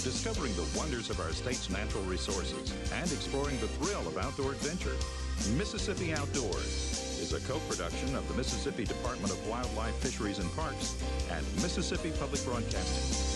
discovering the wonders of our state's natural resources and exploring the thrill of outdoor adventure. Mississippi Outdoors is a co-production of the Mississippi Department of Wildlife, Fisheries and Parks and Mississippi Public Broadcasting.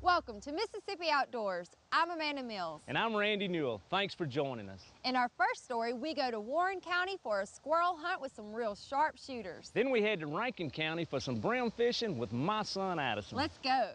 Welcome to Mississippi Outdoors. I'm Amanda Mills. And I'm Randy Newell. Thanks for joining us. In our first story, we go to Warren County for a squirrel hunt with some real sharp shooters. Then we head to Rankin County for some brim fishing with my son Addison. Let's go.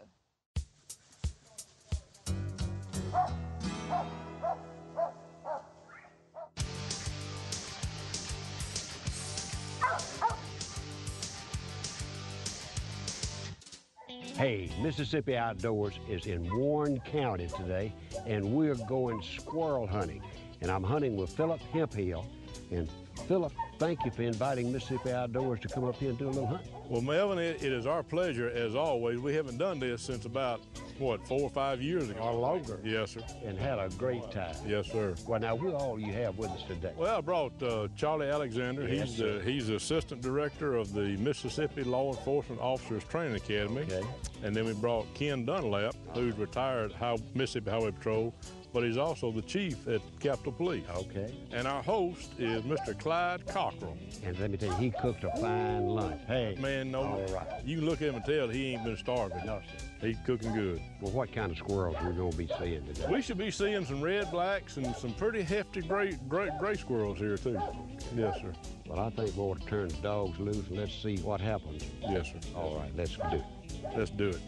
Hey, Mississippi Outdoors is in Warren County today, and we're going squirrel hunting. And I'm hunting with Philip Hemphill. And Philip, thank you for inviting Mississippi Outdoors to come up here and do a little hunt. Well, Melvin, it is our pleasure, as always. We haven't done this since about, what, 4 or 5 years ago? Or longer. Yes, sir. And had a great time. Yes, sir. Well, now, who all you have with us today? Well, I brought Charlie Alexander. Yes, he's the assistant director of the Mississippi Law Enforcement Officers Training Academy. Okay. And then we brought Ken Dunlap, who's retired Mississippi Highway Patrol, but he's also the chief at Capitol Police. Okay. And our host is Mr. Clyde Cockrell. And let me tell you, he cooked a fine lunch. Hey. Man, no, all right. You can look at him and tell he ain't been starving. No, sir. He's cooking good. Well, what kind of squirrels we're going to be seeing today? We should be seeing some red blacks and some pretty hefty gray squirrels here, too. Yes, sir. Well, I think we ought to turn the dogs loose and let's see what happens. Yes, sir. All right, let's do it. Let's do it.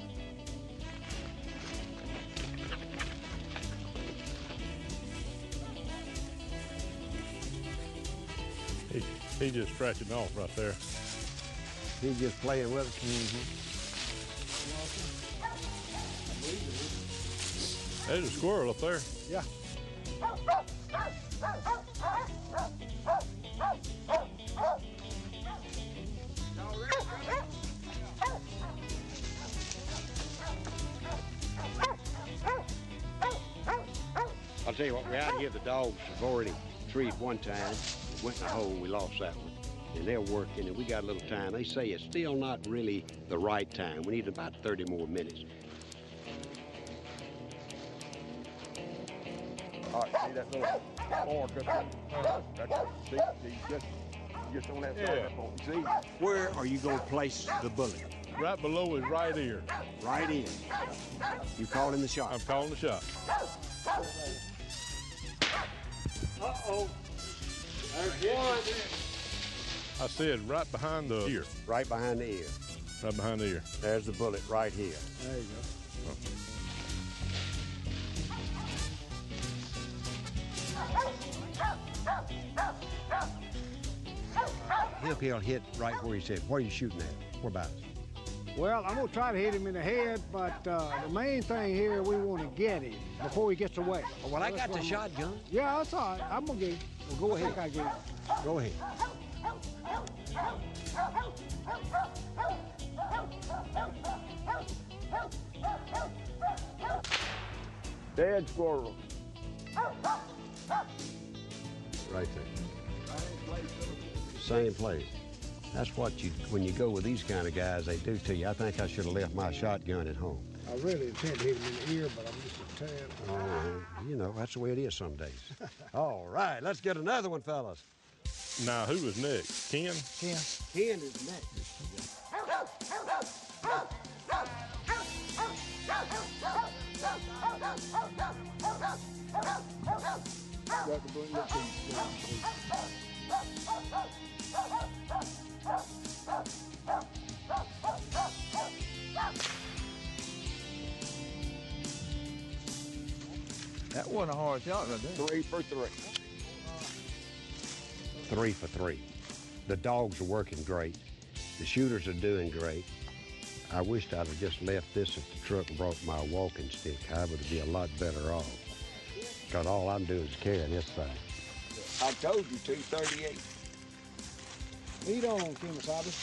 He's just scratching off right there. He's just playing with us. There's a squirrel up there. Yeah. I'll tell you what, we're out here, the dogs have already treed one time. Went in a hole and we lost that one. And they're working and we got a little time. They say it's still not really the right time. We need about 30 more minutes. All right, see that little fork up there? See, just on that side up on. See? Where are you going to place the bullet? Right below his right ear. Right in. You calling the shot? I'm calling the shot. Uh-oh. There's one. I said right behind the ear. Right behind the ear. Right behind the ear. There's the bullet right here. There you go. He'll hit right where he said. Where are you shooting at? Whereabouts? Well, I'm going to try to hit him in the head, but the main thing here, we want to get him before he gets away. Oh, well, I got the shotgun. Yeah, that's all right. I'm going to get him. Well, go ahead. I get him. Go ahead. Dead squirrel. Right there. Same place. That's what when you go with these kind of guys, they do to you. I think I should have left my shotgun at home. I really intend to hit him in the ear, but I'm just a tad. Oh, you know, that's the way it is some days. All right, let's get another one, fellas. Now, who was next? Ken? Ken. Ken is next. Got the bullet. That wasn't a hard shot right there. 3 for 3. 3 for 3. The dogs are working great. The shooters are doing great. I wished I'd have just left this at the truck and brought my walking stick. I would be a lot better off. Because all I'm doing is carrying this thing. I told you 238. Lead on, Kemosabe.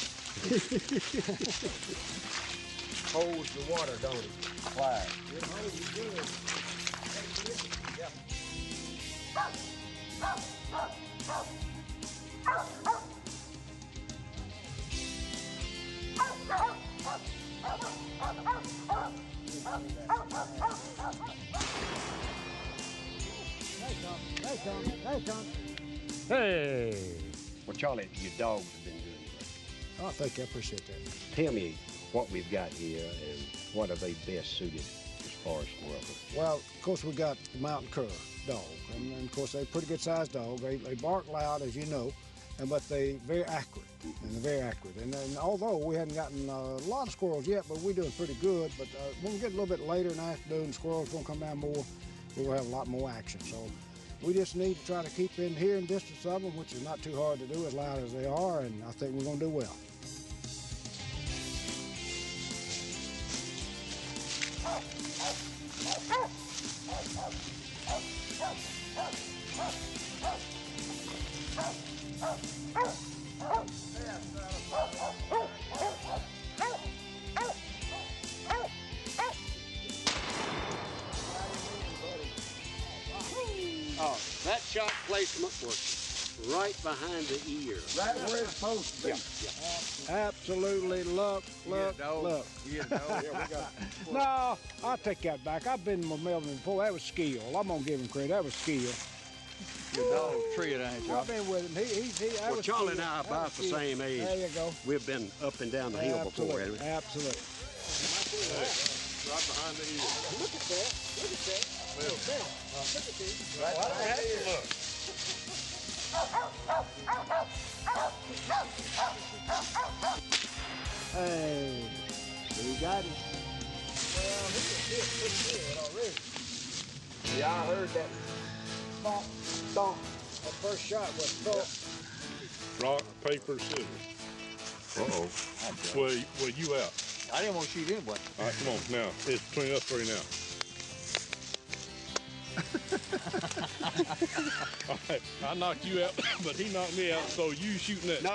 Holds the water, don't it? Clyde. It holds good. Yeah. Hey, John. Hey. Well, Charlie, your dogs have been doing great. Oh, thank you. I appreciate that. Tell me what we've got here and what are they best suited as far as squirrel hunting? Well, of course, we got the mountain cur dog, and of course, they're a pretty good-sized dog. They bark loud, as you know, but they're very accurate, and they're very accurate. And although we haven't gotten a lot of squirrels yet, but we're doing pretty good. But when we get a little bit later in the afternoon, squirrels gonna come down more. We'll have a lot more action. So we just need to try to keep in hearing distance of them, which is not too hard to do as loud as they are, and I think we're gonna do well. Oh, that shot placement was right behind the ear. Right where it's supposed to be. Absolutely, look. Yeah, No, I'll take that back. I've been with Melvin before. That was skill. I'm gonna give him credit. That was skill. Your dog's treated, ain't you? I've been with him. That Well, was Charlie skill. and I are That about was the skill. same age. There you go. We've been up and down the hill before, haven't we? Absolutely. Right behind the ear. Look at that. Look at that. Well, Look at this. right behind the ear. Hey, we got him. Well, he was pretty good already. Yeah, I heard that. Thump, thump. That first shot was thump. Rock, paper, scissors. Uh-oh. Well, you out. I didn't want to shoot anyway. All right, come on, now. It's between us three now. All right, I knocked you out, but he knocked me out, so you shooting that. No.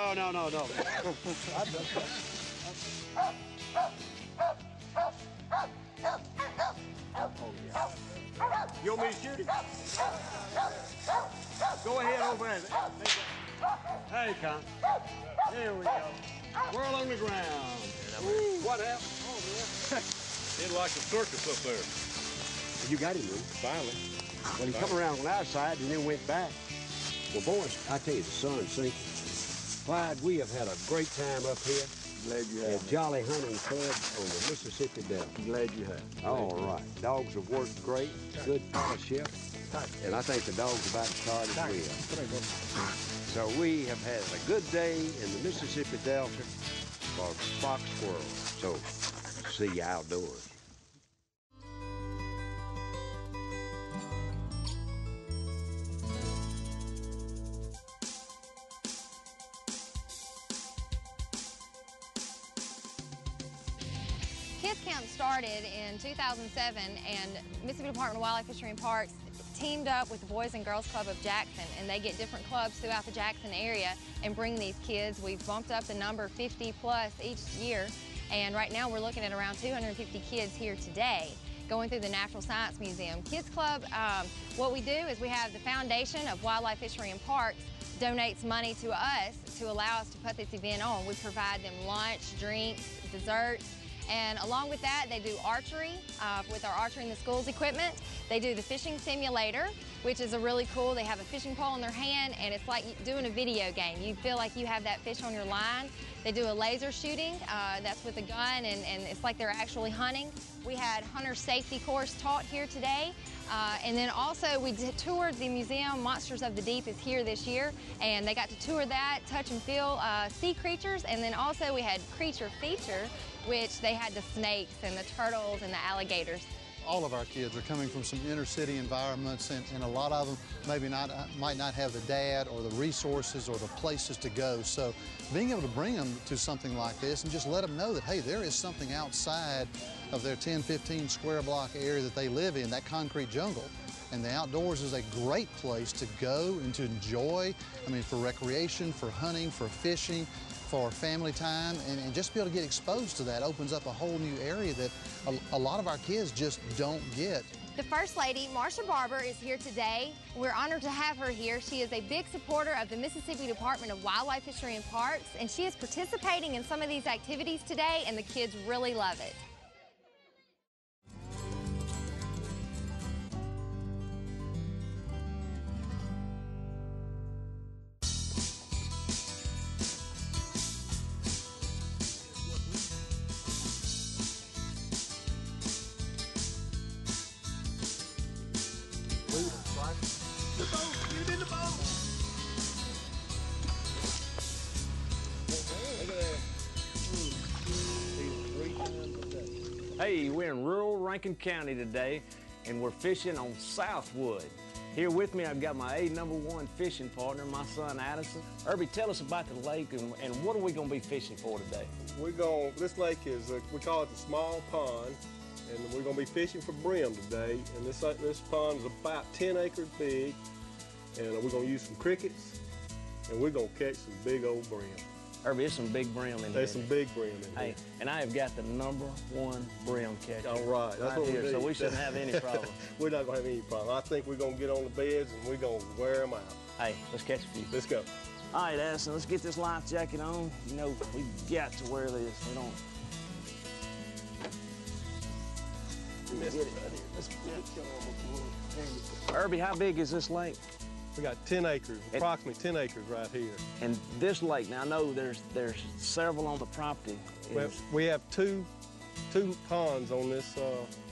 You want me to shoot it? Go ahead over there. Hey, Con. There we go. Squirrel on the ground. What happened? Oh, man. It's like a circus up there. You got him, man. Finally. Well, he come around on our side and then went back. Well, boys, I tell you, the sun's sinking. Clyde, we have had a great time up here. Glad you At have. Jolly Hunting Club on the Mississippi Delta. Glad you have. All right. Dogs have worked great. Good fellowship. And I think the dog's about to start as well. So we have had a good day in the Mississippi Delta for fox squirrels. So see you outdoors. Kids Camp started in 2007, and Mississippi Department of Wildlife, Fishery and Parks teamed up with the Boys and Girls Club of Jackson, and they get different clubs throughout the Jackson area and bring these kids. We've bumped up the number 50 plus each year, and right now we're looking at around 250 kids here today going through the Natural Science Museum. Kids Club, what we do is we have the Foundation of Wildlife, Fishery and Parks donates money to us to allow us to put this event on. We provide them lunch, drinks, desserts, and along with that, they do archery with our Archery in the Schools equipment. They do the fishing simulator, which is a really cool. They have a fishing pole in their hand, and it's like doing a video game. You feel like you have that fish on your line. They do a laser shooting. That's with a gun, and it's like they're actually hunting. We had hunter safety course taught here today. And then also we toured the museum. Monsters of the Deep is here this year, and they got to tour that, touch and feel sea creatures. And then also we had Creature Feature, which they had the snakes and the turtles and the alligators. All of our kids are coming from some inner city environments, and a lot of them might not have the dad or the resources or the places to go. So being able to bring them to something like this and just let them know that, hey, there is something outside of their 10, 15 square block area that they live in, that concrete jungle. And the outdoors is a great place to go and to enjoy, for recreation, for hunting, for fishing, for family time, and just be able to get exposed to that opens up a whole new area that a lot of our kids just don't get. The First Lady, Marsha Barber, is here today. We're honored to have her here. She is a big supporter of the Mississippi Department of Wildlife, Fishery and Parks, and she is participating in some of these activities today, and the kids really love it. Hey, we're in rural Rankin County today, and we're fishing on Southwood. Here with me, I've got my #1 fishing partner, my son Addison. Irby, tell us about the lake and what are we going to be fishing for today? This lake is, we call it the small pond, and we're going to be fishing for brim today. And this pond is about 10 acres big, and we're going to use some crickets, and we're going to catch some big old brim. Irby, there's some big brim in here. There's some big brim in here. Hey, and I have got the #1 brim catcher. All right, that's what here, we need. So we shouldn't have any problem. We're not going to have any problem. I think we're going to get on the beds and we're going to wear them out. Hey, let's catch a few. Let's go. All right, Addison, let's get this life jacket on. You know, we've got to wear this. We don't. Let's get it. Let's get it. Irby, how big is this lake? We got 10 acres, approximately 10 acres right here. And this lake, now I know there's several on the property. Well, we have two ponds on this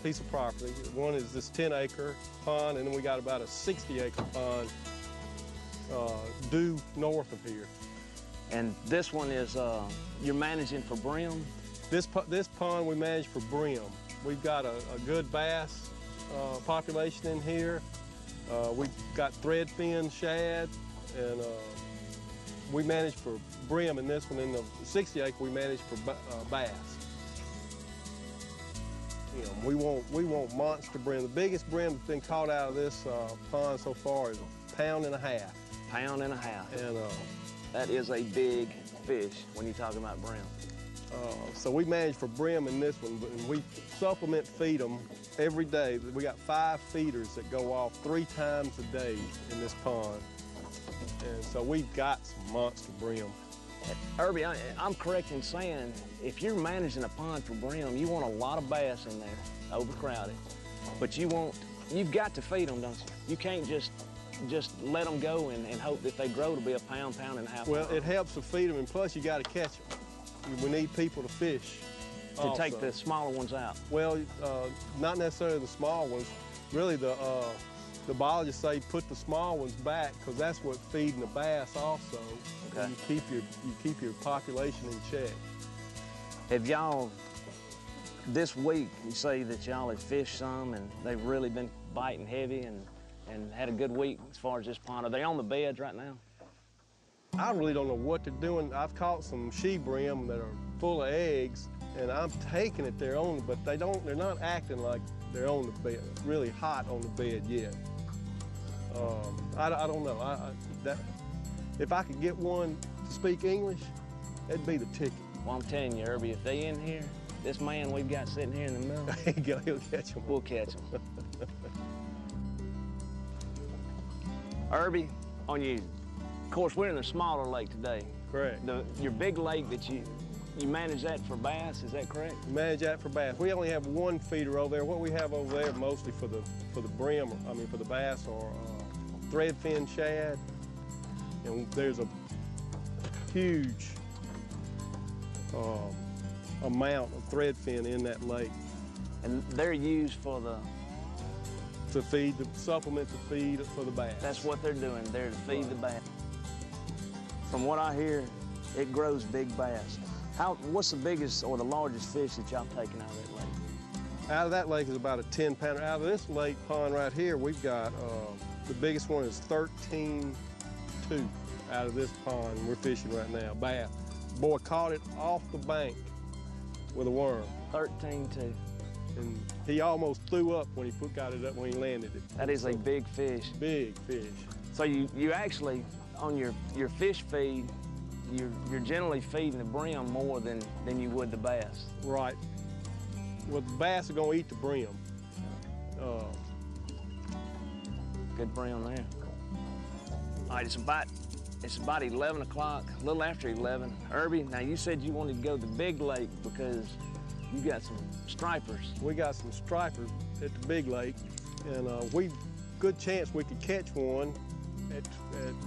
piece of property. One is this 10-acre pond, and then we got about a 60-acre pond due north of here. And this one is, you're managing for brim? This pond we manage for brim. We've got a good bass population in here. We've got threadfin shad, and we manage for brim in this one. In the 60-acre, we manage for bass. You know, we want monster brim. The biggest brim that's been caught out of this pond so far is 1.5 pounds. 1.5 pounds. And that is a big fish when you're talking about brim. So we manage for brim in this one, and we supplement feed them every day. We got 5 feeders that go off 3 times a day in this pond. And so we've got some monster brim. Irby, I'm correct in saying if you're managing a pond for brim, you want a lot of bass in there, overcrowded. But you've got to feed them, don't you? You can't just let them go and hope that they grow to be 1.5 pounds. Well, it helps to feed them, and plus you got to catch them. We need people to fish. To take the smaller ones out? Well, not necessarily the small ones. Really, the biologists say put the small ones back because that's what feeding the bass also. Okay. You keep your population in check. Have y'all, this week, you say that y'all have fished some and they've really been biting heavy and had a good week as far as this pond. Are they on the beds right now? I really don't know what they're doing. I've caught some she brim that are full of eggs, and I'm taking it they're on, but they're not acting like they're on the bed, really hot on the bed yet. I don't know. If I could get one to speak English, that'd be the ticket. Well, I'm telling you, Irby, if they in here, this man we've got sitting here in the middle, he'll catch them. We'll catch them. Irby, on you. Of course, we're in the smaller lake today. Correct. Your big lake that you manage that for bass, is that correct? Manage that for bass. We only have 1 feeder over there. What we have over there mostly for the brim, for the bass, or threadfin shad. And there's a huge amount of threadfin in that lake. And they're used for to supplement the feed for the bass. That's what they're doing. They're to feed the bass. From what I hear, it grows big bass. What's the biggest or the largest fish that y'all taken out of that lake? Out of that lake is about a 10-pounder. Out of this lake pond right here, we've got, the biggest one is 13.2 out of this pond we're fishing right now, bass. Boy caught it off the bank with a worm. 13.2. And he almost threw up when he got it up when he landed it. That is a big fish. Big fish. So you actually, on your fish feed, you're generally feeding the brim more than you would the bass. Right. Well, the bass are gonna eat the brim. Good brim there. All right, it's about 11 o'clock, a little after 11. Irby, now you said you wanted to go to the big lake because you got some stripers. We got some stripers at the big lake, and good chance we could catch one at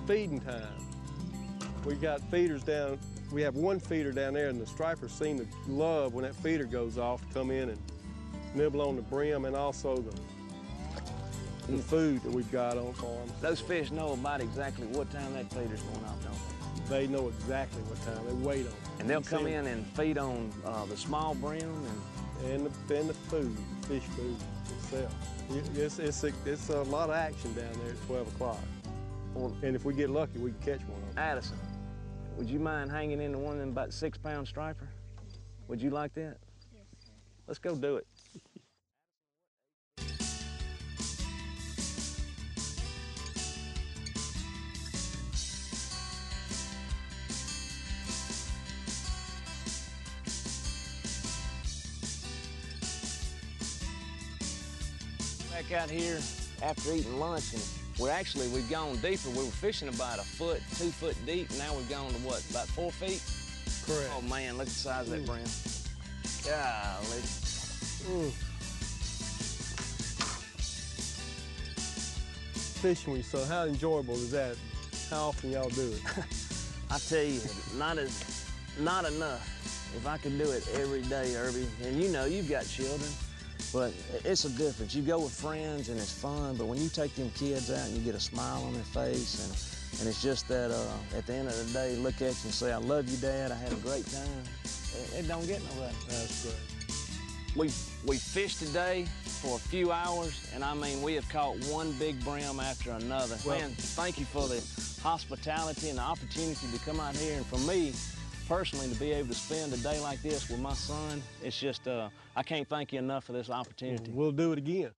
feeding time. We got feeders down. We have 1 feeder down there, and the stripers seem to love when that feeder goes off to come in and nibble on the brim and also the food that we've got on for them. Those fish know about exactly what time that feeder's going off, don't they? They know exactly what time. They wait on it. And they'll come in and feed on the small brim? and the food, fish food itself. It's a lot of action down there at 12 o'clock. And if we get lucky, we can catch one of them. Addison, would you mind hanging into one of them about 6-pound striper? Would you like that? Yes, sir. Let's go do it. Back out here after eating lunch, and we've gone deeper. We were fishing about 1 foot, 2 foot deep. Now we've gone to what, about 4 feet? Correct. Oh man, look at the size of that brim. Golly. Fishing with you, so how enjoyable is that? How often y'all do it? I tell you, not enough. If I could do it every day, Irby, and you know you've got children, but it's a difference. You go with friends and it's fun, but when you take them kids out and you get a smile on their face, and it's just that at the end of the day, look at you and say, I love you, Dad, I had a great time. It don't get no better. That's great. We fished today for a few hours, and I mean, we have caught one big brim after another. Well, man, thank you for the hospitality and the opportunity to come out here, and for me, personally, to be able to spend a day like this with my son, it's just, I can't thank you enough for this opportunity. We'll do it again.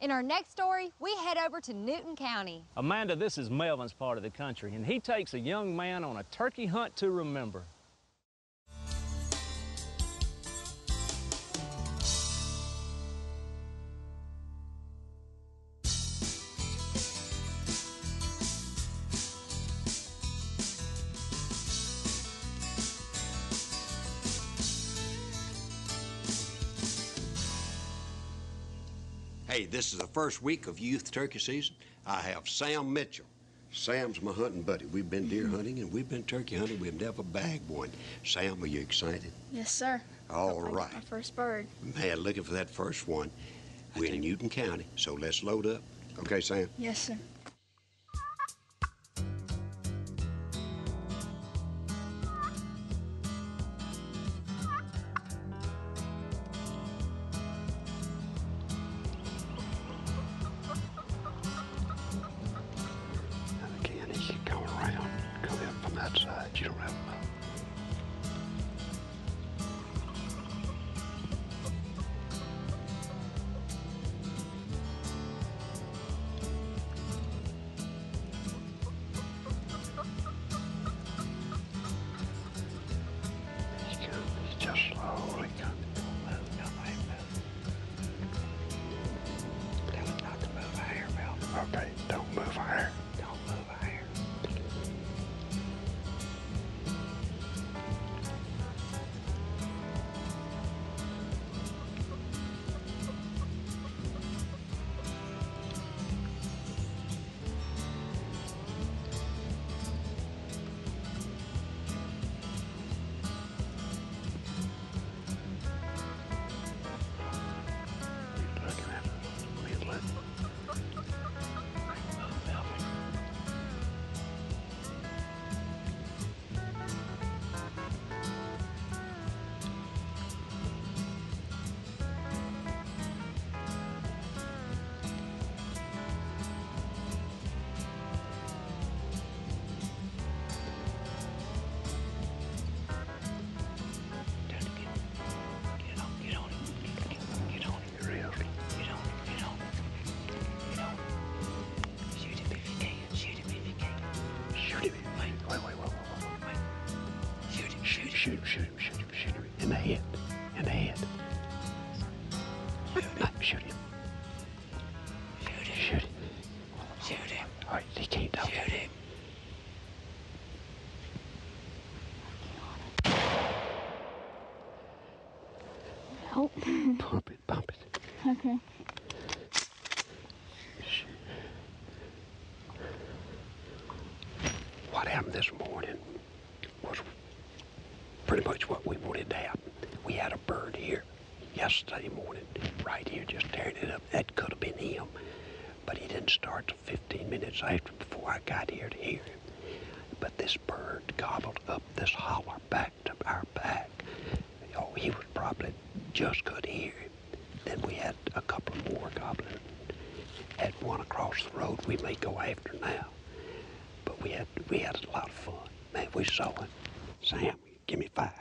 In our next story, we head over to Newton County. Amanda, this is Melvin's part of the country, and he takes a young man on a turkey hunt to remember. Hey, this is the first week of youth turkey season. I have Sam Mitchell. Sam's my hunting buddy. We've been deer hunting and we've been turkey hunting. We've never bagged one. Sam, are you excited? Yes, sir. All right. My first bird. Man, looking for that first one. We're in Newton County, so let's load up. Okay, Sam? Yes, sir. Again, as you go around, come in from that side. You don't have to move. Just slowly come. Tell him not to move a hair, Bill. Okay, don't move a hair. Don't move a hair. Looking at it. Look. Shoot him. In the head. Shoot him. Shoot him. All right, he can't double. Shoot him. Oh. Pump it. Okay. What happened this morning was pretty much what we wanted to happen. We had a bird here yesterday morning, right here, just tearing it up. That could have been him, but he didn't start till 15 minutes after before I got here to hear him. But this bird gobbled up this holler back to our back. Oh, he was probably just couldn't hear him. Then we had a couple more goblins. Had one across the road we may go after now. But we had a lot of fun. Man, we saw him. Sam, give me 5.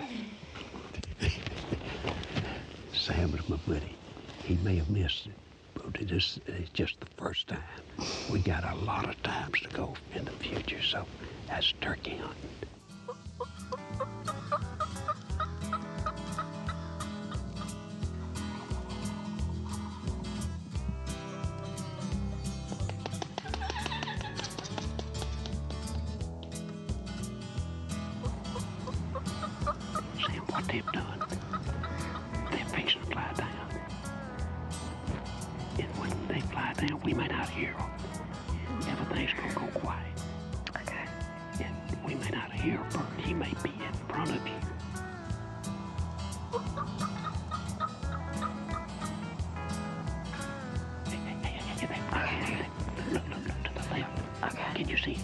Sam is my buddy. He may have missed it, but it's just the first time. We got a lot of times to go in the future, so that's turkey hunting. See what they've done. They're fixing to fly down. And when they fly down, we may not hear them. Everything's gonna go quiet. Okay. And we may not hear a bird. He may be in front of you. Hey, look to the left. Okay. Can you see it?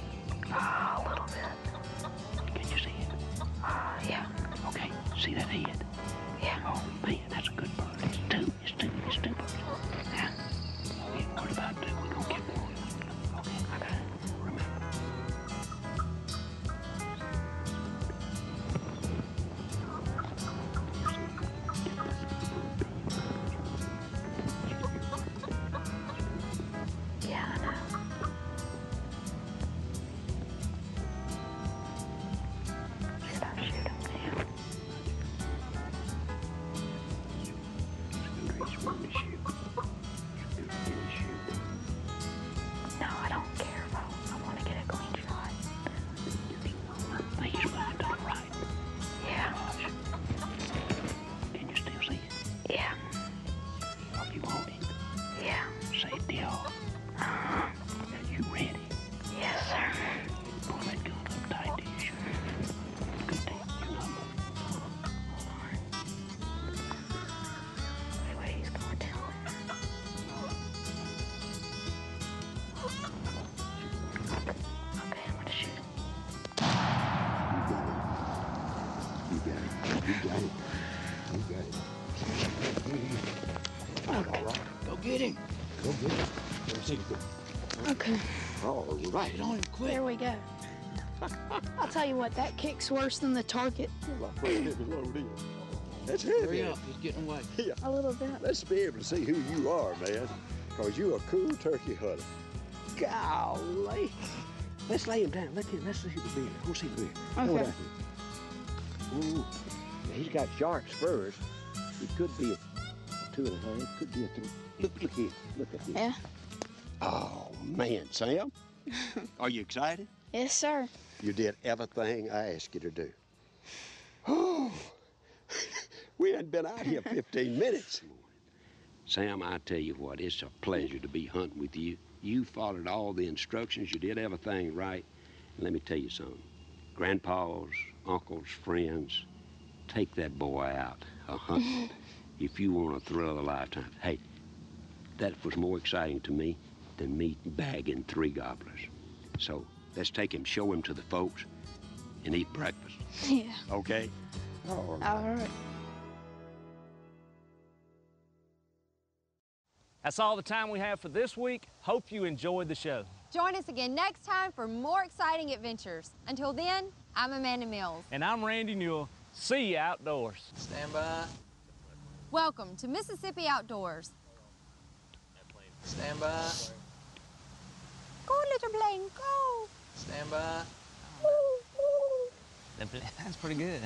A little bit. Can you see it? Yeah. Okay, see that head? Yeah. Oh, man, that's a good bird. It's two birds. Yeah. We ain't worried about two. We're gonna get one. Okay. Remember. Yeah, I know. Should I shoot him now? No, I don't care. I want to get a clean shot. He's moving to the right. Yeah. Can you still see it? Yeah. You want it? Yeah. Say deal. Are you ready? Yes, sir. Pull that gun up tight to your shirt. Good day. Your number. Wait, what he's going to tell him. Okay, I'm going to shoot him. You got it. All right. Go get him. Okay. All right. Get on him quick. There we go. I'll tell you what, that kick's worse than the target. That's heavy. Hurry up, he's getting away. Yeah. A little bit. Let's be able to see who you are, man. Because you're a cool turkey hunter. Golly. Let's lay him down. Let's see the beard. We'll see the beard. Okay. Ooh. Yeah, he's got sharp spurs. It could be a 2.5. It could be a 3. Look here. Look at him. Yeah. Oh, man, Sam. Are you excited? Yes, sir. You did everything I asked you to do. Oh, we hadn't been out here 15 minutes. Sam, I tell you what, it's a pleasure to be hunting with you. You followed all the instructions. You did everything right. And let me tell you something. Grandpas, uncles, friends, take that boy out hunting if you want a thrill of a lifetime. Hey, that was more exciting to me than me bagging 3 gobblers. So let's take him, show him to the folks, and eat breakfast. Yeah. Okay? All right. That's all the time we have for this week. Hope you enjoyed the show. Join us again next time for more exciting adventures. Until then, I'm Amanda Mills. And I'm Randy Newell. See you outdoors. Stand by. Welcome to Mississippi Outdoors. Stand by. Go, little plane, go. Stand by. That's pretty good.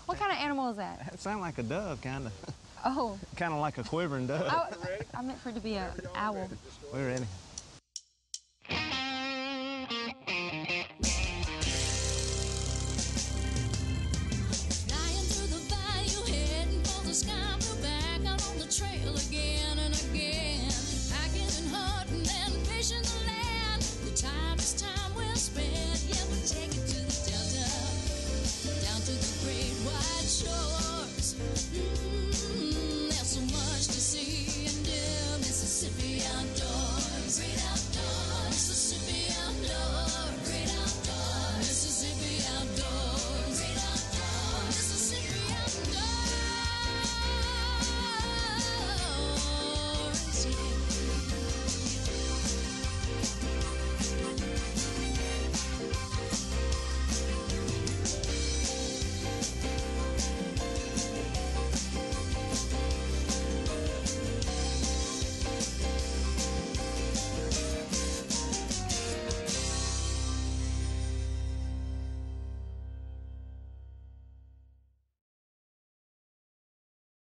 What kind of animal is that? That sounds like a dove, kind of. Oh. Kind of like a quivering dove. I meant for it to be an owl. We're ready.